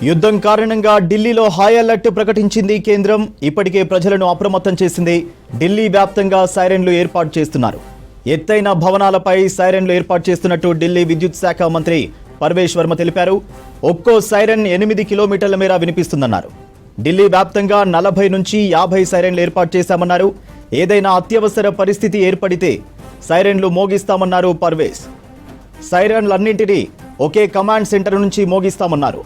యుద్ధం కారణంగా ఢిల్లీలో హై అలర్ట్ ప్రకటించింది కేంద్రం. ఇప్పటికే ప్రజలను అప్రమత్తం చేసింది. ఢిల్లీ వ్యాప్తంగా సైరన్లు ఏర్పాటు చేస్తున్నారు. ఎత్తైన భవనాలపై సైరన్లు ఏర్పాటు చేస్తున్నట్టు ఢిల్లీ విద్యుత్ శాఖ మంత్రి పర్వేష్ వర్మ తెలిపారు. ఒక్కో సైరన్ 8 కిలోమీటర్ల మేర వినిపిస్తుందన్నారు. ఢిల్లీ వ్యాప్తంగా 40 నుంచి 50 సైరన్లు ఏర్పాటు చేశామన్నారు. ఏదైనా అత్యవసర పరిస్థితి ఏర్పడితే సైరన్లు మోగిస్తామన్నారు పర్వేష్. సైరన్లన్నింటినీ ఒకే కమాండ్ సెంటర్ నుంచి మోగిస్తామన్నారు.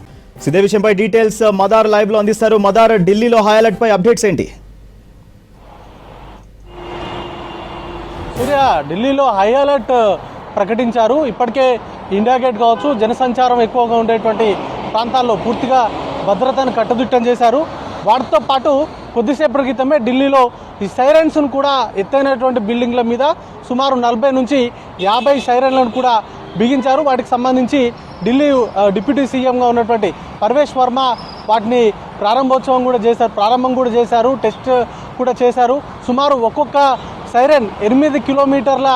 ఇదే విషయంపై డీటెయిల్స్ మదార్ లైవ్ లో అందిస్తారు. మదార్, ఢిల్లీలో హై అలర్ట్ పై అప్డేట్స్ ఏంటి? సూర్య, ఢిల్లీలో హై అలర్ట్ ప్రకటించారు. ఇప్పటికే ఇండియా గేట్ కావచ్చు, జనసంచారం ఎక్కువగా ఉండేటువంటి ప్రాంతాల్లో పూర్తిగా భద్రతను కట్టుదిట్టం చేశారు. వాటితో పాటు కొద్దిసేపటి క్రితమే ఢిల్లీలో ఈ సైరన్స్ను కూడా ఎత్తైనటువంటి బిల్డింగ్ల మీద సుమారు 40 నుంచి 50 సైరన్లను కూడా బిగించారు. వాటికి సంబంధించి ఢిల్లీ డిప్యూటీ సీఎంగా ఉన్నటువంటి పర్వేష్ వర్మ వాటిని ప్రారంభం కూడా చేశారు. టెస్ట్ కూడా చేశారు. సుమారు ఒక్కొక్క సైరన్ 8 కిలోమీటర్ల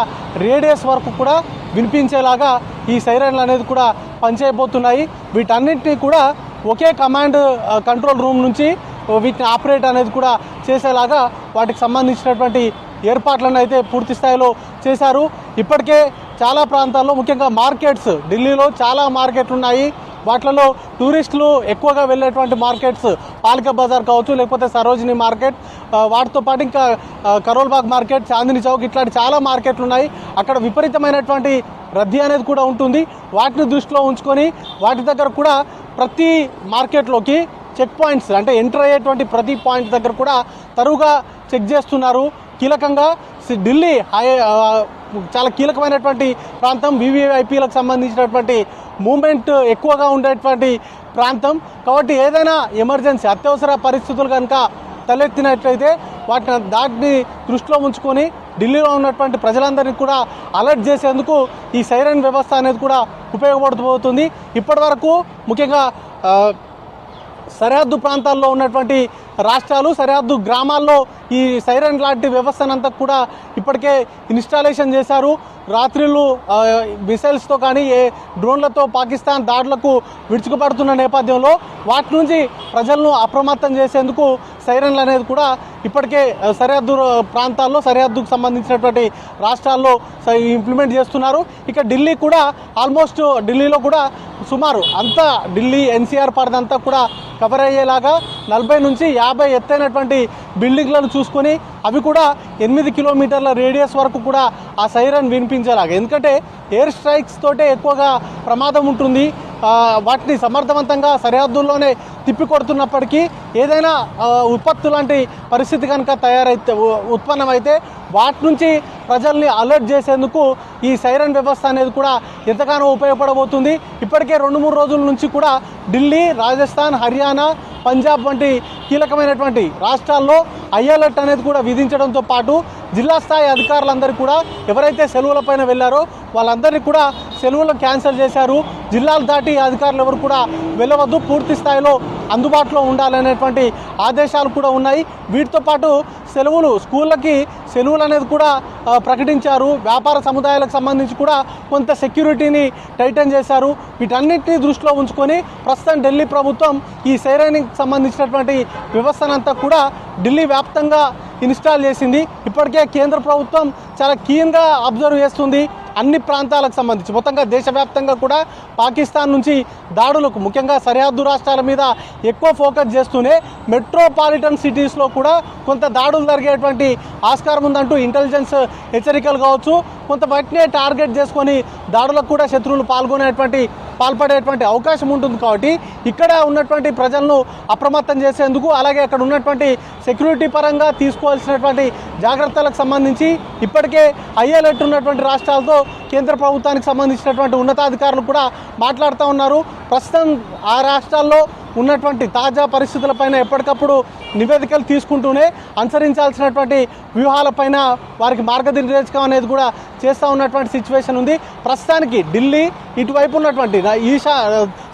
రేడియస్ వరకు కూడా వినిపించేలాగా ఈ సైరన్లు అనేది కూడా పనిచేయబోతున్నాయి. వీటన్నింటినీ కూడా ఒకే కమాండ్ కంట్రోల్ రూమ్ నుంచి వీటిని ఆపరేట్ అనేది కూడా చేసేలాగా వాటికి సంబంధించినటువంటి ఏర్పాట్లను అయితే పూర్తి స్థాయిలో చేశారు. ఇప్పటికే చాలా ప్రాంతాల్లో, ముఖ్యంగా మార్కెట్స్, ఢిల్లీలో చాలా మార్కెట్లు ఉన్నాయి. వాటిలో టూరిస్టులు ఎక్కువగా వెళ్ళేటువంటి మార్కెట్స్ పాలికా బజార్ కావచ్చు, లేకపోతే సరోజిని మార్కెట్, వాటితో పాటు ఇంకా కరోల్బాగ్ మార్కెట్, చాందిని చౌక్, ఇట్లాంటి చాలా మార్కెట్లు ఉన్నాయి. అక్కడ విపరీతమైనటువంటి రద్దీ అనేది కూడా ఉంటుంది. వాటిని దృష్టిలో ఉంచుకొని వాటి దగ్గర కూడా ప్రతి మార్కెట్లోకి చెక్ పాయింట్స్, అంటే ఎంటర్ అయ్యేటువంటి ప్రతి పాయింట్ దగ్గర కూడా తరువుగా చెక్ చేస్తున్నారు. కీలకంగా ఢిల్లీ చాలా కీలకమైనటువంటి ప్రాంతం, వివిఐపీలకు సంబంధించినటువంటి మూమెంట్ ఎక్కువగా ఉండేటువంటి ప్రాంతం కాబట్టి ఏదైనా ఎమర్జెన్సీ, అత్యవసర పరిస్థితులు కనుక తలెత్తినట్లయితే దాన్ని దృష్టిలో ఉంచుకొని ఢిల్లీలో ఉన్నటువంటి ప్రజలందరినీ కూడా అలర్ట్ చేసేందుకు ఈ సైరన్ వ్యవస్థ అనేది కూడా ఉపయోగపడుతుంది. ఇప్పటి వరకు ముఖ్యంగా సరిహద్దు ప్రాంతాల్లో ఉన్నటువంటి రాష్ట్రాలు, సరిహద్దు గ్రామాల్లో ఈ సైరన్ లాంటి వ్యవస్థనంతా కూడా ఇప్పటికే ఇన్స్టాలేషన్ చేశారు. రాత్రిళ్ళు మిసైల్స్తో కానీ డ్రోన్లతో పాకిస్తాన్ దాడులకు విరుచుకుపడుతున్న నేపథ్యంలో వాటి నుంచి ప్రజలను అప్రమత్తం చేసేందుకు సైరన్లు అనేది కూడా ఇప్పటికే సరిహద్దు ప్రాంతాల్లో, సరిహద్దుకు సంబంధించినటువంటి రాష్ట్రాల్లో ఇంప్లిమెంట్ చేస్తున్నారు. ఇక ఢిల్లీ కూడా ఆల్మోస్ట్ ఢిల్లీలో కూడా సుమారు అంతా ఢిల్లీ ఎన్సీఆర్ పరిధంతా కూడా కవర్ అయ్యేలాగా 40 నుంచి 50 ఎత్తైనటువంటి బిల్డింగ్లను చూసుకొని అవి కూడా 8 కిలోమీటర్ల రేడియస్ వరకు కూడా ఆ సైరన్ వినిపించేలాగా, ఎందుకంటే ఎయిర్ స్ట్రైక్స్ తోటే ఎక్కువగా ప్రమాదం ఉంటుంది. వాటిని సమర్థవంతంగా సరిహద్దుల్లోనే తిప్పికొడుతున్నప్పటికీ ఏదైనా విపత్తు లాంటి పరిస్థితి కనుక ఉత్పన్నమైతే వాటి నుంచి ప్రజల్ని అలర్ట్ చేసేందుకు ఈ సైరన్ వ్యవస్థ అనేది కూడా ఎంతగానో ఉపయోగపడబోతుంది. ఇప్పటికే 2-3 రోజుల నుంచి కూడా ఢిల్లీ, రాజస్థాన్, హర్యానా, పంజాబ్ వంటి కీలకమైనటువంటి రాష్ట్రాల్లో హై అలర్ట్ అనేది కూడా విధించడంతో పాటు జిల్లా స్థాయి అధికారులందరూ కూడా ఎవరైతే సెలవులపైన వెళ్ళారో వాళ్ళందరినీ కూడా సెలవులు క్యాన్సిల్ చేశారు. జిల్లాలు దాటి అధికారులు ఎవరు కూడా వెళ్ళవద్దు, పూర్తి స్థాయిలో అందుబాటులో ఉండాలనేటువంటి ఆదేశాలు కూడా ఉన్నాయి. వీటితో పాటు స్కూళ్ళకి సెలవులు అనేది కూడా ప్రకటించారు. వ్యాపార సముదాయాలకు సంబంధించి కూడా కొంత సెక్యూరిటీని టైటన్ చేశారు. వీటన్నిటిని దృష్టిలో ఉంచుకొని ప్రస్తుతం ఢిల్లీ ప్రభుత్వం ఈ సైరన్కి సంబంధించినటువంటి వ్యవస్థనంతా కూడా ఢిల్లీ వ్యాప్తంగా ఇన్స్టాల్ చేసింది. ఇప్పటికే కేంద్ర ప్రభుత్వం చాలా కీన్గా అబ్జర్వ్ చేస్తుంది అన్ని ప్రాంతాలకు సంబంధించి. మొత్తంగా దేశవ్యాప్తంగా కూడా పాకిస్తాన్ నుంచి దాడులకు, ముఖ్యంగా సరిహద్దు రాష్ట్రాల మీద ఎక్కువ ఫోకస్ చేస్తూనే మెట్రోపాలిటన్ సిటీస్లో కూడా కొంత దాడులు జరిగేటువంటి ఆస్కారం ఉందంటూ ఇంటెలిజెన్స్ హెచ్చరికలు కావచ్చు, కొంత వాటినే టార్గెట్ చేసుకొని దాడులకు కూడా శత్రువులు పాల్పడేటువంటి అవకాశం ఉంటుంది. కాబట్టి ఇక్కడ ఉన్నటువంటి ప్రజలను అప్రమత్తం చేసేందుకు, అలాగే అక్కడ ఉన్నటువంటి సెక్యూరిటీ పరంగా తీసుకోవాల్సినటువంటి జాగ్రత్తలకు సంబంధించి ఇప్పటికే హై అలర్ట్ ఉన్నటువంటి రాష్ట్రాలతో కేంద్ర ప్రభుత్వానికి సంబంధించినటువంటి ఉన్నతాధికారులు కూడా మాట్లాడుతూ ఉన్నారు. ప్రస్తుతం ఆ రాష్ట్రాల్లో ఉన్నటువంటి తాజా పరిస్థితులపైన ఎప్పటికప్పుడు నివేదికలు తీసుకుంటూనే అనుసరించాల్సినటువంటి వ్యూహాలపైన వారికి మార్గనిర్దేశకం అనేది కూడా చేస్తూ ఉన్నటువంటి సిచ్యువేషన్ ఉంది. ప్రస్తుతానికి ఢిల్లీ ఇటువైపు ఉన్నటువంటి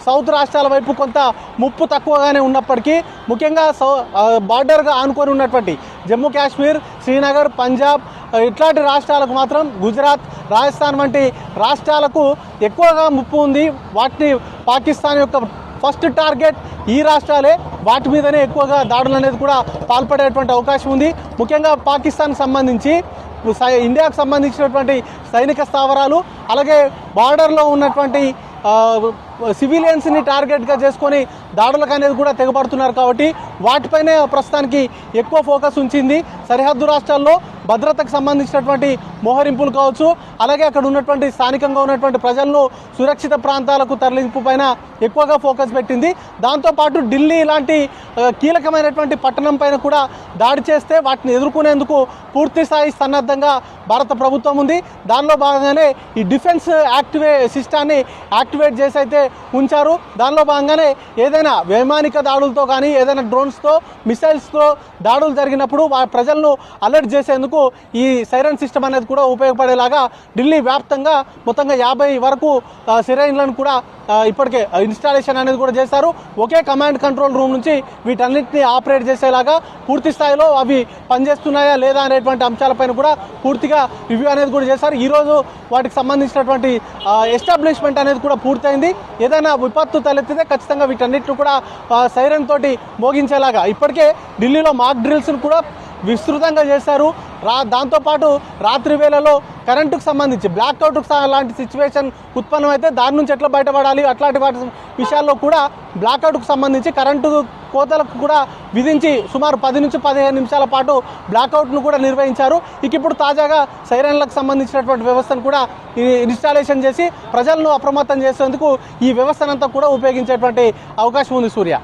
సౌత్ రాష్ట్రాల వైపు కొంత ముప్పు తక్కువగానే ఉన్నప్పటికీ, ముఖ్యంగా బార్డర్గా ఆనుకొని ఉన్నటువంటి జమ్మూ కాశ్మీర్, శ్రీనగర్, పంజాబ్ ఇట్లాంటి రాష్ట్రాలకు మాత్రం, గుజరాత్, రాజస్థాన్ వంటి రాష్ట్రాలకు ఎక్కువగా ముప్పు ఉంది. వాటిని పాకిస్తాన్ యొక్క ఫస్ట్ టార్గెట్ ఈ రాష్ట్రాలే, వాటి మీదనే ఎక్కువగా దాడులు అనేది కూడా పాల్పడేటువంటి అవకాశం ఉంది. ముఖ్యంగా పాకిస్తాన్కి సంబంధించి ఇండియాకు సంబంధించినటువంటి సైనిక స్థావరాలు, అలాగే బార్డర్లో ఉన్నటువంటి సివిలియన్స్ని టార్గెట్గా చేసుకొని దాడులకు అనేది కూడా తెగబడుతున్నారు. కాబట్టి వాటిపైనే ప్రస్తుతానికి ఎక్కువ ఫోకస్ ఉంచింది. సరిహద్దు రాష్ట్రాల్లో భద్రతకు సంబంధించినటువంటి మోహరింపులు కావచ్చు, అలాగే అక్కడ ఉన్నటువంటి స్థానికంగా ఉన్నటువంటి ప్రజలను సురక్షిత ప్రాంతాలకు తరలింపు పైన ఎక్కువగా ఫోకస్ పెట్టింది. దాంతోపాటు ఢిల్లీ ఇలాంటి కీలకమైనటువంటి పట్టణం పైన కూడా దాడి చేస్తే వాటిని ఎదుర్కొనేందుకు పూర్తి స్థాయి సన్నద్ధంగా భారత ప్రభుత్వం ఉంది. దానిలో భాగంగానే ఈ డిఫెన్స్ సిస్టాన్ని యాక్టివేట్ చేసి అయితే ఉంచారు. దానిలో భాగంగానే ఏదైనా వైమానిక దాడులతో కానీ, ఏదైనా డ్రోన్స్తో, మిసైల్స్తో దాడులు జరిగినప్పుడు ప్రజలను అలర్ట్ చేసేందుకు ఈ సైరన్ సిస్టమ్ అనేది కూడా ఉపయోగపడేలాగా ఢిల్లీ వ్యాప్తంగా మొత్తంగా 50 వరకు సిరైన్లను కూడా ఇప్పటికే ఇన్స్టాలేషన్ అనేది కూడా చేశారు. ఒకే కమాండ్ కంట్రోల్ రూమ్ నుంచి వీటన్నిటిని ఆపరేట్ చేసేలాగా పూర్తి స్థాయిలో అవి పనిచేస్తున్నాయా లేదా అనేటువంటి అంశాలపైన కూడా పూర్తిగా రివ్యూ అనేది కూడా చేశారు. ఈరోజు వాటికి సంబంధించినటువంటి ఎస్టాబ్లిష్మెంట్ అనేది కూడా పూర్తయింది. ఏదైనా విపత్తు తలెత్తితే ఖచ్చితంగా వీటన్నిటిని కూడా సైరన్ తోటి మోగించేలాగా ఇప్పటికే ఢిల్లీలో మాక్ డ్రిల్స్ను కూడా విస్తృతంగా చేశారు. దాంతోపాటు రాత్రి వేళలో కరెంటుకు సంబంధించి బ్లాక్అవుట్కు లాంటి సిచ్యువేషన్ ఉత్పన్నమైతే దాని నుంచి ఎట్లా బయటపడాలి, అట్లాంటి వాటి విషయాల్లో కూడా బ్లాక్అవుట్కు సంబంధించి కరెంటు కోతలకు కూడా విధించి సుమారు 10 నుంచి 15 నిమిషాల పాటు బ్లాక్అవుట్ను కూడా నిర్వహించారు. ఇప్పుడు తాజాగా సైరన్లకు సంబంధించినటువంటి వ్యవస్థను కూడా ఇన్స్టాలేషన్ చేసి ప్రజలను అప్రమత్తం చేసేందుకు ఈ వ్యవస్థనంతా కూడా ఉపయోగించేటువంటి అవకాశం ఉంది. సూర్య.